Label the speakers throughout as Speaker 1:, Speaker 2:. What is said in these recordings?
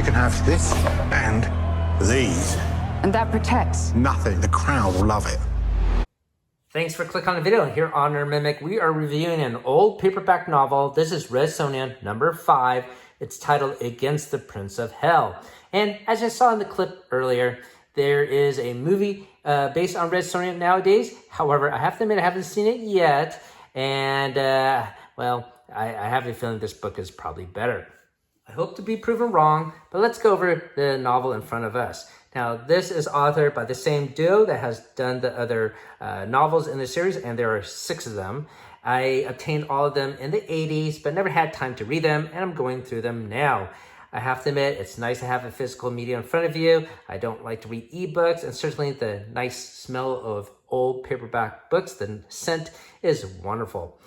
Speaker 1: can have this and these.
Speaker 2: And that protects?
Speaker 1: Nothing. The crowd will love it.
Speaker 3: Thanks for clicking on the video. Here on our Mimic, we are reviewing an old paperback novel. This is Red Sonja, number 5. It's titled Against the Prince of Hell. And as I saw in the clip earlier, there is a movie based on Red Sonja nowadays. However, I have to admit I haven't seen it yet. And, well, I have a feeling this book is probably better. I hope to be proven wrong, but let's go over the novel in front of us. Now, this is authored by the same duo that has done the other novels in the series, and there are 6 of them. I obtained all of them in the 80s, but never had time to read them, and I'm going through them now. I have to admit, it's nice to have a physical media in front of you. I don't like to read ebooks, and certainly the nice smell of old paperback books, the scent is wonderful.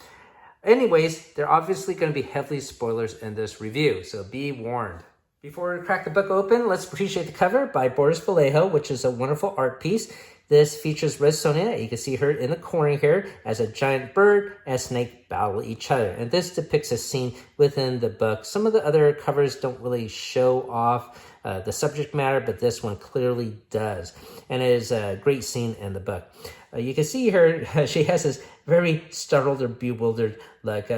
Speaker 3: Anyways, there are obviously going to be heavily spoilers in this review, so be warned. Before we crack the book open, let's appreciate the cover by Boris Vallejo, which is a wonderful art piece. This features Red Sonja. You can see her in the corner here as a giant bird and a snake battle each other. And this depicts a scene within the book. Some of the other covers don't really show off the subject matter, but this one clearly does. And it is a great scene in the book. You can see her, she has this very startled or bewildered look.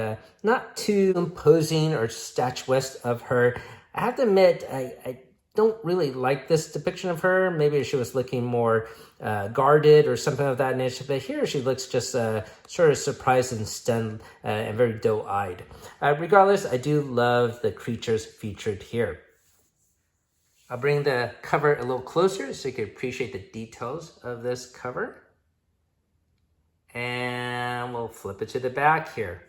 Speaker 3: Not too imposing or statuesque of her. I have to admit, I don't really like this depiction of her. Maybe she was looking more guarded or something of that nature. But here she looks just sort of surprised and stunned and very doe-eyed. Regardless, I do love the creatures featured here. I'll bring the cover a little closer so you can appreciate the details of this cover. And we'll flip it to the back here.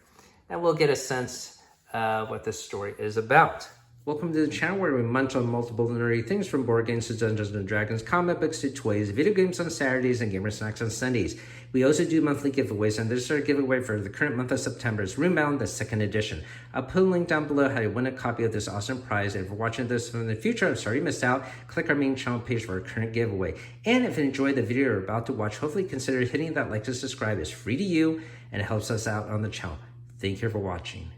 Speaker 3: And we'll get a sense of what this story is about. Welcome to the channel where we munch on multiple nerdy things from board games to Dungeons & Dragons, comic books to toys, video games on Saturdays, and gamer snacks on Sundays. We also do monthly giveaways, and this is our giveaway for the current month of September is Runebound, the 2nd edition. I'll put a link down below how to win a copy of this awesome prize, and if you're watching this from the future, I'm sorry you missed out, click our main channel page for our current giveaway. And if you enjoyed the video you're about to watch, hopefully consider hitting that like to subscribe. It's free to you, and it helps us out on the channel. Thank you for watching.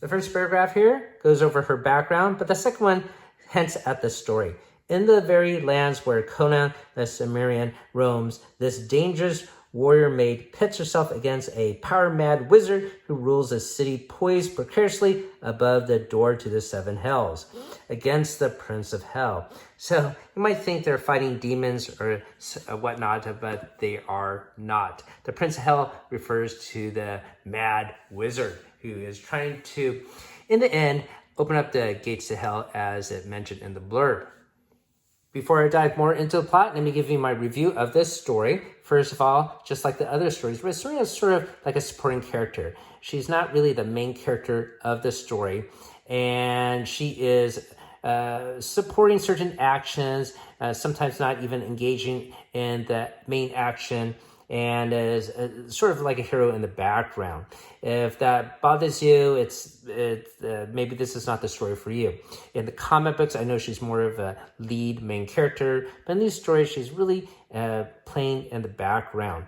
Speaker 3: The first paragraph here goes over her background, but the second one hints at the story. In the very lands where Conan the Cimmerian roams, this dangerous warrior maid pits herself against a power-mad wizard who rules a city poised precariously above the door to the 7 hells, against the Prince of Hell. So you might think they're fighting demons or whatnot, but they are not. The Prince of Hell refers to the mad wizard who is trying to, in the end, open up the gates to hell as it mentioned in the blurb. Before I dive more into the plot, let me give you my review of this story. First of all, just like the other stories, Red Sonja is sort of like a supporting character. She's not really the main character of the story, and she is supporting certain actions, sometimes not even engaging in the main action, and is sort of like a hero in the background. If that bothers you, maybe this is not the story for you. In the comic books, I know she's more of a lead main character, but in these stories, she's really playing in the background.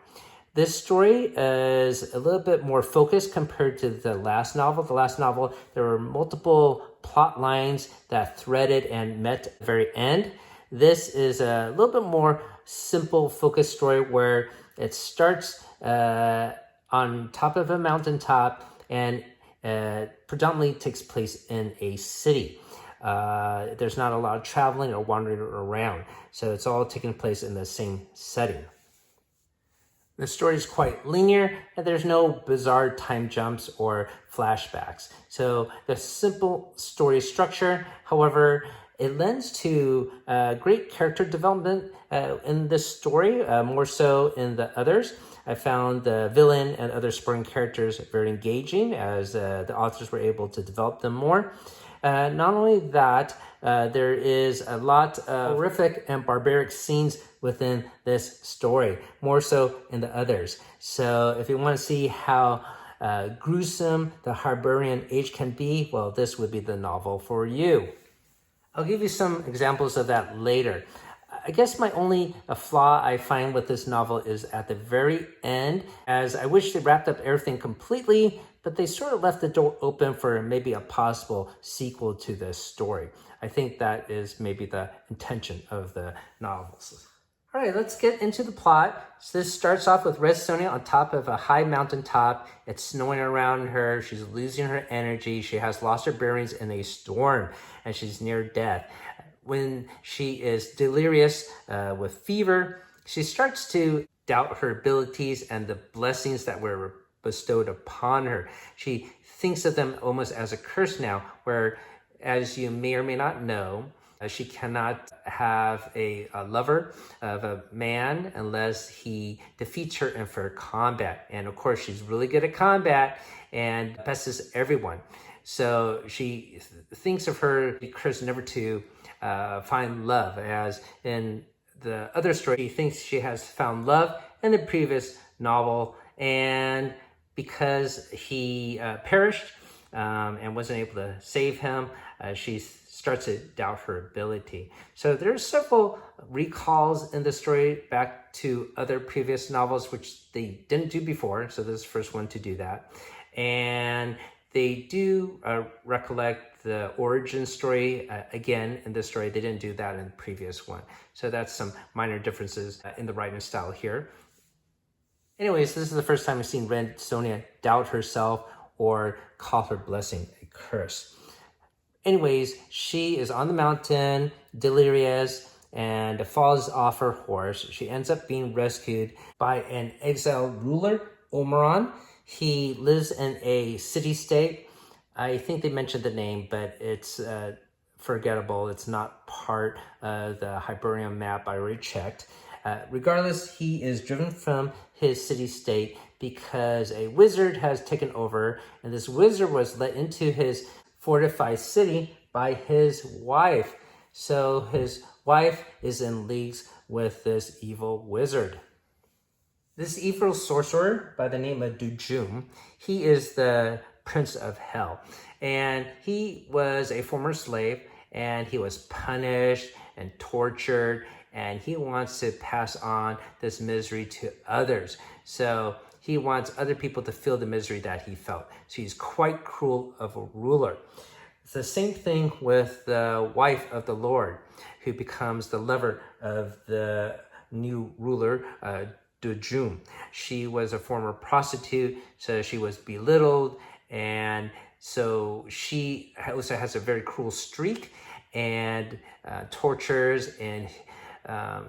Speaker 3: This story is a little bit more focused compared to the last novel. The last novel, there were multiple plot lines that threaded and met at the very end. This is a little bit more simple, focused story where it starts on top of a mountaintop and predominantly takes place in a city. There's not a lot of traveling or wandering around, so it's all taking place in the same setting. The story is quite linear, and there's no bizarre time jumps or flashbacks. So the simple story structure, however, it lends to great character development in this story, more so in the others. I found the villain and other supporting characters very engaging as the authors were able to develop them more. Not only that, there is a lot of horrific and barbaric scenes within this story, more so in the others. So if you want to see how gruesome the Hyborian Age can be, well, this would be the novel for you. I'll give you some examples of that later. I guess my only flaw I find with this novel is at the very end, as I wish they wrapped up everything completely, but they sort of left the door open for maybe a possible sequel to this story. I think that is maybe the intention of the novels. All right, let's get into the plot. So this starts off with Red Sonja on top of a high mountaintop. It's snowing around her. She's losing her energy. She has lost her bearings in a storm, and she's near death. When she is delirious with fever, she starts to doubt her abilities and the blessings that were bestowed upon her. She thinks of them almost as a curse now, where, as you may or may not know, she cannot have a lover of a man unless he defeats her in fair combat. And of course, she's really good at combat and bests everyone. So she thinks of her curse never to find love, as in the other story, she thinks she has found love in the previous novel, and because he perished and wasn't able to save him, she starts to doubt her ability. So there's several recalls in the story back to other previous novels, which they didn't do before. So this is the first one to do that. And they do recollect the origin story again in this story. They didn't do that in the previous one. So that's some minor differences in the writing style here. Anyways, this is the first time I've seen Red Sonja doubt herself or call her blessing a curse. Anyways, she is on the mountain, delirious, and falls off her horse. She ends up being rescued by an exiled ruler, Omeron. He lives in a city-state. I think they mentioned the name, but it's forgettable. It's not part of the Hyperborean map. I already checked. Regardless, he is driven from his city-state because a wizard has taken over, and this wizard was let into his fortified city by his wife. So his wife is in leagues with this evil wizard. This evil sorcerer by the name of Dujum, he is the prince of hell. And he was a former slave, and he was punished and tortured, and he wants to pass on this misery to others. So he wants other people to feel the misery that he felt. So he's quite cruel of a ruler. It's the same thing with the wife of the Lord, who becomes the lover of the new ruler, Dujum. She was a former prostitute, so she was belittled, and so she also has a very cruel streak and tortures and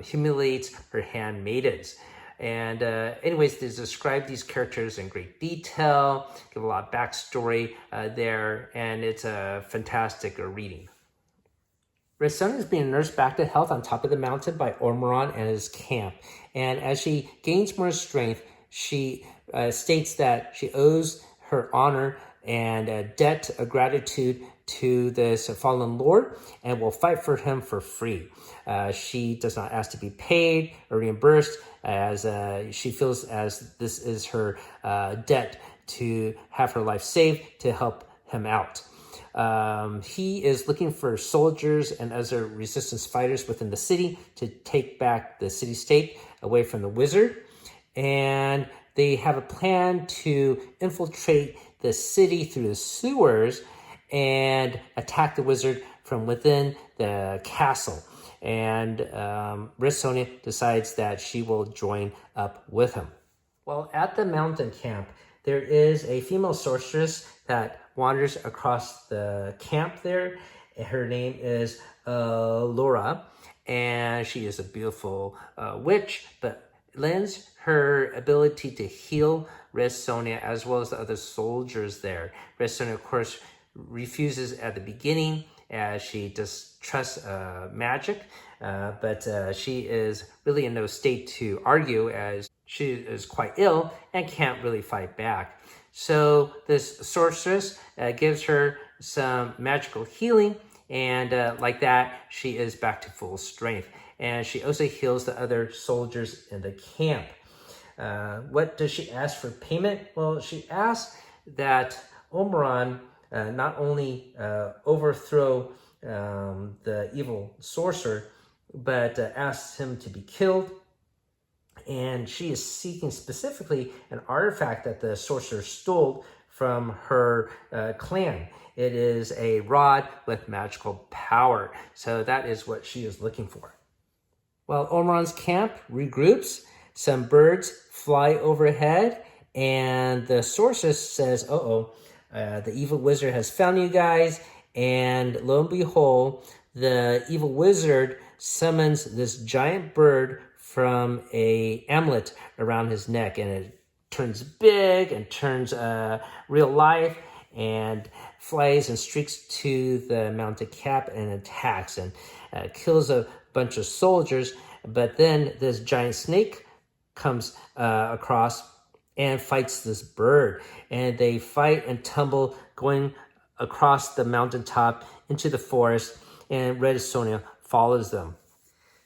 Speaker 3: humiliates her handmaidens. And anyways, they describe these characters in great detail, give a lot of backstory there, and it's a fantastic reading. Red Sonja is being nursed back to health on top of the mountain by Ormeron and his camp. And as she gains more strength, she states that she owes her honor and a debt of gratitude to this fallen lord and will fight for him for free. She does not ask to be paid or reimbursed, as she feels as this is her debt to have her life saved to help him out. He is looking for soldiers and other resistance fighters within the city to take back the city-state away from the wizard. And they have a plan to infiltrate the city through the sewers and attack the wizard from within the castle. And Red Sonja decides that she will join up with him. Well, at the mountain camp, there is a female sorceress that wanders across the camp there. Her name is Laura, and she is a beautiful witch, but lends her ability to heal Red Sonja as well as the other soldiers there. Red Sonja, of course, refuses at the beginning as she distrusts magic, but she is really in no state to argue as she is quite ill and can't really fight back. So this sorceress gives her some magical healing, and like that, she is back to full strength. And she also heals the other soldiers in the camp. What does she ask for payment? Well, she asks that Omeron not only overthrow the evil sorcerer, but asks him to be killed. And she is seeking specifically an artifact that the sorcerer stole from her clan. It is a rod with magical power. So that is what she is looking for. While Omran's camp regroups, some birds fly overhead, and the sorceress says, the evil wizard has found you guys. And lo and behold, the evil wizard summons this giant bird from a amulet around his neck, and it turns big and turns real life and flies and streaks to the mountain cap and attacks and kills a bunch of soldiers. But then this giant snake comes across and fights this bird, and they fight and tumble going across the mountaintop into the forest, and Red Sonja follows them.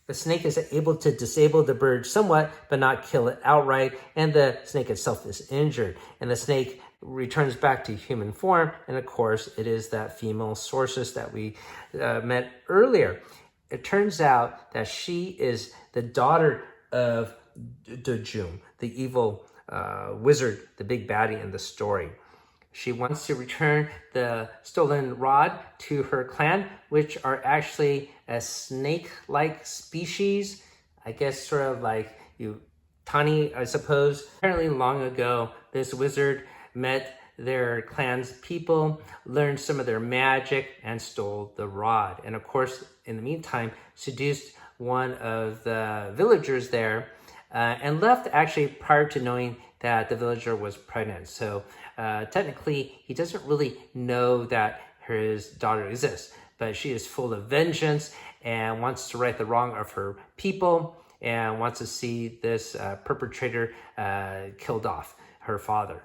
Speaker 3: The snake is able to disable the bird somewhat, but not kill it outright, and the snake itself is injured. And the snake returns back to human form, and of course, it is that female sorceress that we met earlier. It turns out that she is the daughter of Dojum, the evil wizard, the big baddie in the story. She wants to return the stolen rod to her clan, which are actually a snake-like species. I guess sort of like Tani, I suppose. Apparently long ago, this wizard met their clan's people, learned some of their magic, and stole the rod. And of course, in the meantime, seduced one of the villagers there and left actually prior to knowing that the villager was pregnant. So technically, he doesn't really know that his daughter exists, but she is full of vengeance and wants to right the wrong of her people and wants to see this perpetrator killed off, her father.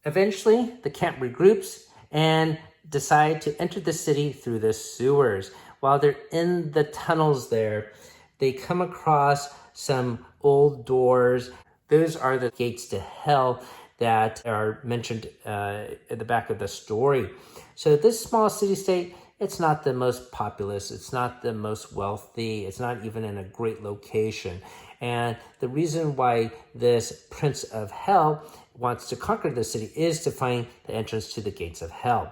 Speaker 3: Eventually, the camp regroups and decide to enter the city through the sewers. While they're in the tunnels there, they come across some old doors. Those are the gates to hell that are mentioned at the back of the story. So this small city-state, it's not the most populous, it's not the most wealthy, it's not even in a great location. And the reason why this Prince of Hell wants to conquer the city is to find the entrance to the gates of hell.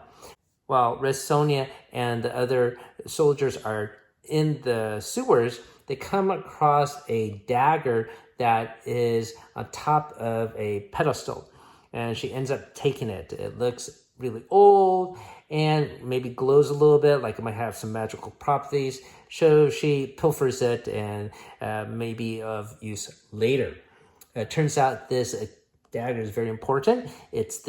Speaker 3: While Red Sonja and the other soldiers are in the sewers, they come across a dagger that is on top of a pedestal, and she ends up taking it. It looks really old and maybe glows a little bit, like it might have some magical properties. So she pilfers it and may be of use later. It turns out this dagger is very important. It's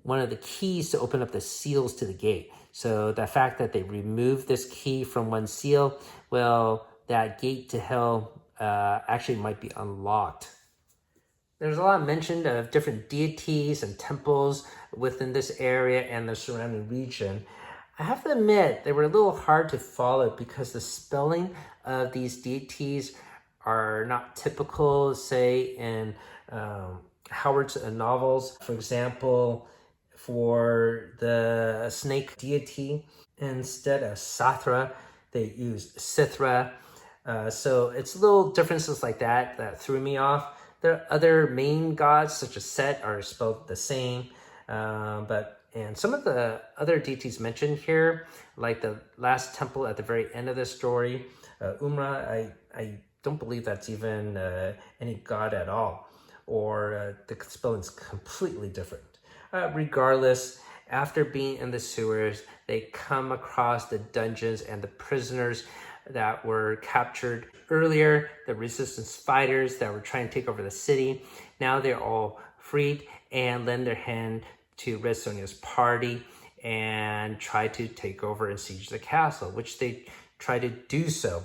Speaker 3: one of the keys to open up the seals to the gate. So the fact that they removed this key from one seal, well, that gate to hell actually might be unlocked. There's a lot mentioned of different deities and temples within this area and the surrounding region. I have to admit, they were a little hard to follow because the spelling of these deities are not typical, say, in Howard's novels. For example, for the snake deity, instead of Sathra, they use Sithra. So it's little differences like that threw me off. There are other main gods, such as Set, are spelled the same. And some of the other deities mentioned here, like the last temple at the very end of the story, Umra, I don't believe that's even any god at all, or the spelling's completely different. Regardless, after being in the sewers, they come across the dungeons and the prisoners that were captured earlier, the resistance fighters that were trying to take over the city. Now they're all freed and lend their hand to Red Sonja's party and try to take over and siege the castle, which they try to do so.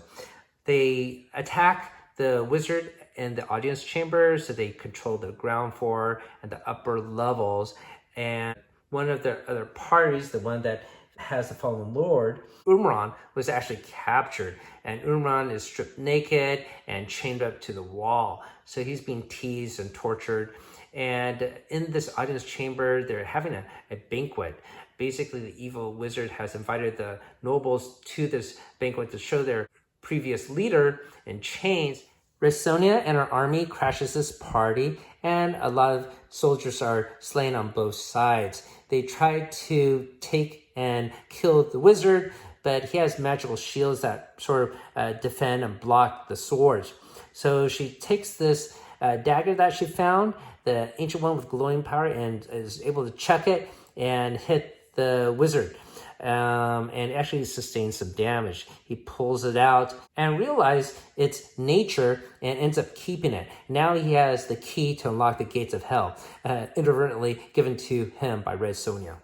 Speaker 3: They attack the wizard in the audience chamber, so they control the ground floor and the upper levels. And one of the other parties, the one that has the fallen lord, Umran, was actually captured, and Umran is stripped naked and chained up to the wall. So he's being teased and tortured. And in this audience chamber, they're having a banquet. Basically, the evil wizard has invited the nobles to this banquet to show their previous leader in chains. Red Sonja and her army crashes this party, and a lot of soldiers are slain on both sides. They try to take and kill the wizard, but he has magical shields that sort of defend and block the swords. So she takes this dagger that she found, the ancient one with glowing power, and is able to chuck it and hit the wizard. And actually sustains some damage. He pulls it out and realizes it's nature and ends up keeping it. Now he has the key to unlock the gates of hell, inadvertently given to him by Red Sonja.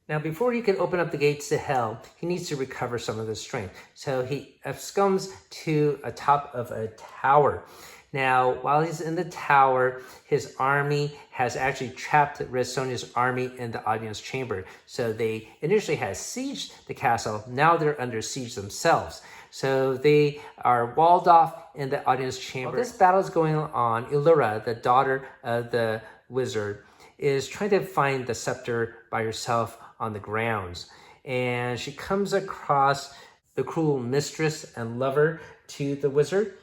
Speaker 3: Now, before he can open up the gates to hell, he needs to recover some of his strength. So he comes to a top of a tower. Now, while he's in the tower, his army has actually trapped Red Sonja's army in the audience chamber. So they initially had sieged the castle. Now they're under siege themselves. So they are walled off in the audience chamber. While this battle is going on, Illura, the daughter of the wizard, is trying to find the scepter by herself on the grounds. And she comes across the cruel mistress and lover to the wizard,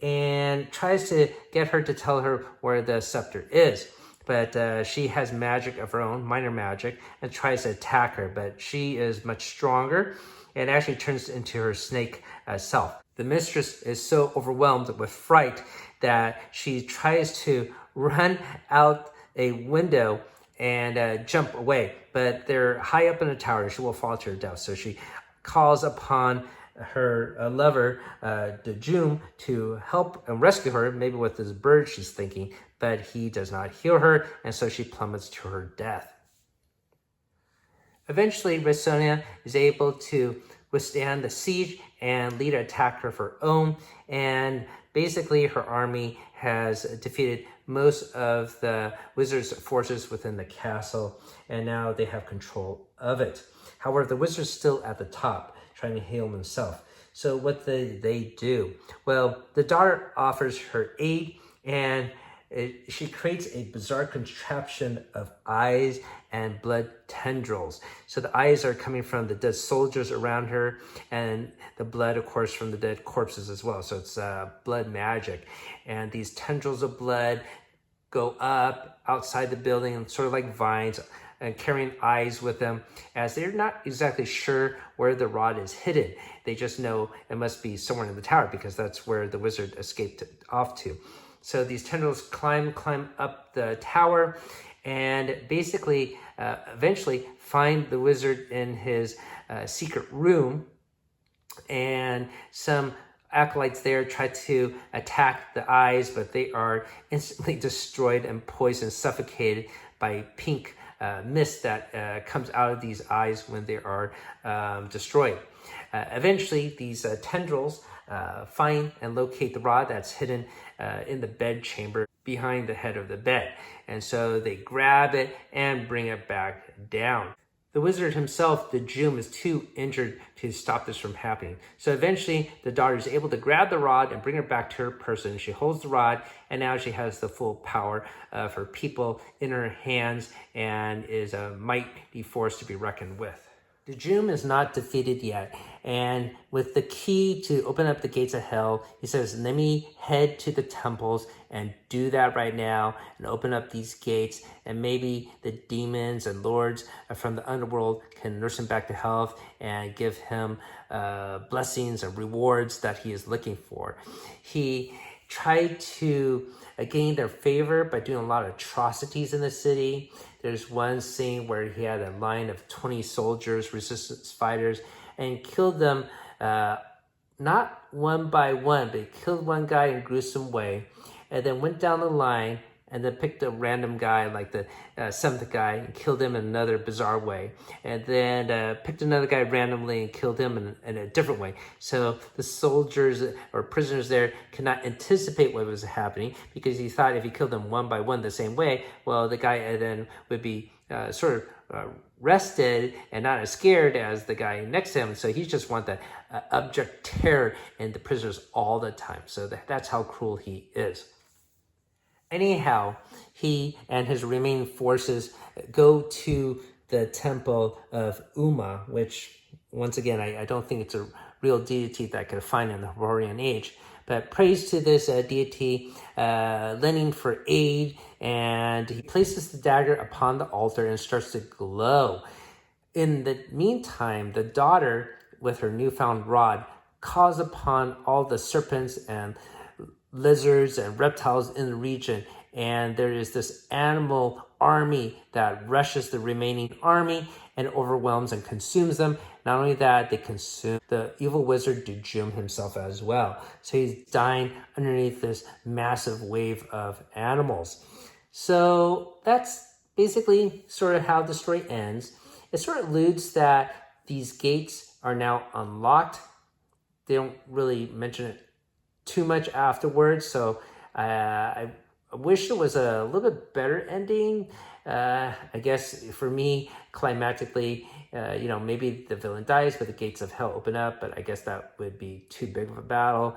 Speaker 3: and tries to get her to tell her where the scepter is. But she has magic of her own, minor magic, and tries to attack her. But she is much stronger and actually turns into her snake self. The mistress is so overwhelmed with fright that she tries to run out a window and jump away. But they're high up in the tower. She will fall to her death. So she calls upon her lover, Dejum, to help and rescue her, maybe with this bird she's thinking, but he does not heal her, and so she plummets to her death. Eventually, Red Sonja is able to withstand the siege and lead an attack of her own, and basically her army has defeated most of the wizard's forces within the castle, and now they have control of it. However, the wizard's still at the top, trying to heal himself. So what they do? Well, the daughter offers her aid, and she creates a bizarre contraption of eyes and blood tendrils. So the eyes are coming from the dead soldiers around her, and the blood, of course, from the dead corpses as well. So it's blood magic. And these tendrils of blood go up outside the building, sort of like vines, and carrying eyes with them, as they're not exactly sure where the rod is hidden. They just know it must be somewhere in the tower, because that's where the wizard escaped off to. So these tendrils climb up the tower, and basically eventually find the wizard in his secret room, and some acolytes there try to attack the eyes, but they are instantly destroyed and poisoned, suffocated by pink mist that comes out of these eyes when they are destroyed. Eventually, these tendrils find and locate the rod that's hidden in the bed chamber behind the head of the bed. And so they grab it and bring it back down. The wizard himself, the Jum, is too injured to stop this from happening. So eventually, the daughter is able to grab the rod and bring her back to her person. She holds the rod, and now she has the full power of her people in her hands, and is a mighty force to be reckoned with. The Jum is not defeated yet, and with the key to open up the gates of hell, he says, let me head to the temples and do that right now and open up these gates, and maybe the demons and lords from the underworld can nurse him back to health and give him blessings and rewards that he is looking for. He tried to gain their favor by doing a lot of atrocities in the city. There's one scene where he had a line of 20 soldiers, resistance fighters, and killed them not one by one, but he killed one guy in a gruesome way, and then went down the line and then picked a random guy, like the seventh guy, and killed him in another bizarre way. And then picked another guy randomly and killed him in a different way. So the soldiers or prisoners there could not anticipate what was happening, because he thought if he killed them one by one the same way, well, the guy then would be sort of rested and not as scared as the guy next to him. So he just wanted that abject terror in the prisoners all the time. So that's how cruel he is. Anyhow, he and his remaining forces go to the temple of Uma, which, once again, I don't think it's a real deity that I could find in the Hurrian age. but prays to this deity, lending for aid, and he places the dagger upon the altar and starts to glow. In the meantime, the daughter, with her newfound rod, calls upon all the serpents and lizards and reptiles in the region, and there is this animal army that rushes the remaining army and overwhelms and consumes them. Not only that, they consume the evil wizard Dujum himself as well. So he's dying underneath this massive wave of animals. So that's basically sort of how the story ends. It sort of alludes that these gates are now unlocked. They don't really mention it too much afterwards, so I wish it was a little bit better ending. I guess for me, climactically, maybe the villain dies, but the gates of hell open up, but I guess that would be too big of a battle.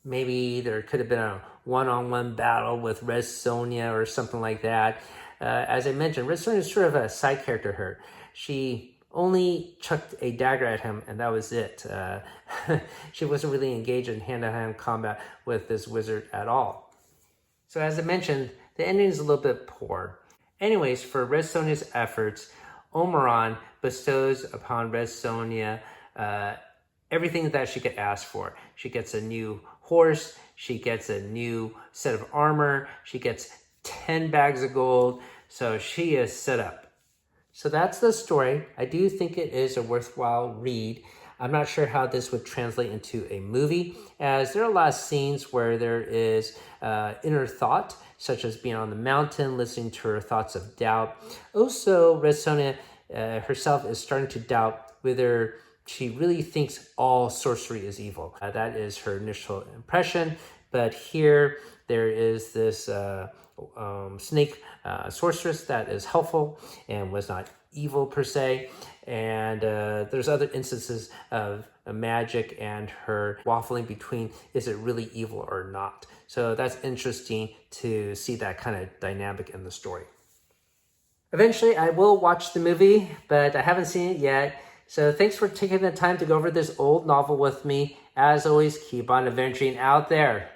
Speaker 3: Maybe there could have been a one-on-one battle with Red Sonja or something like that. As I mentioned, Red Sonja is sort of a side character here. She only chucked a dagger at him, and that was it. She wasn't really engaged in hand-to-hand combat with this wizard at all. So as I mentioned, the ending is a little bit poor. Anyways, for Red Sonja's efforts, Omeron bestows upon Red Sonja everything that she could ask for. She gets a new horse, she gets a new set of armor, she gets 10 bags of gold, so she is set up. So that's the story. I do think it is a worthwhile read. I'm not sure how this would translate into a movie, as there are a lot of scenes where there is inner thought, such as being on the mountain, listening to her thoughts of doubt. Also, Red Sonja herself is starting to doubt whether she really thinks all sorcery is evil. That is her initial impression, but here there is this snake sorceress that is helpful and was not evil per se, and there's other instances of magic and her waffling between is it really evil or not. So that's interesting to see that kind of dynamic in the story. Eventually I will watch the movie, but I haven't seen it yet. So thanks for taking the time to go over this old novel with me. As always, keep on adventuring out there.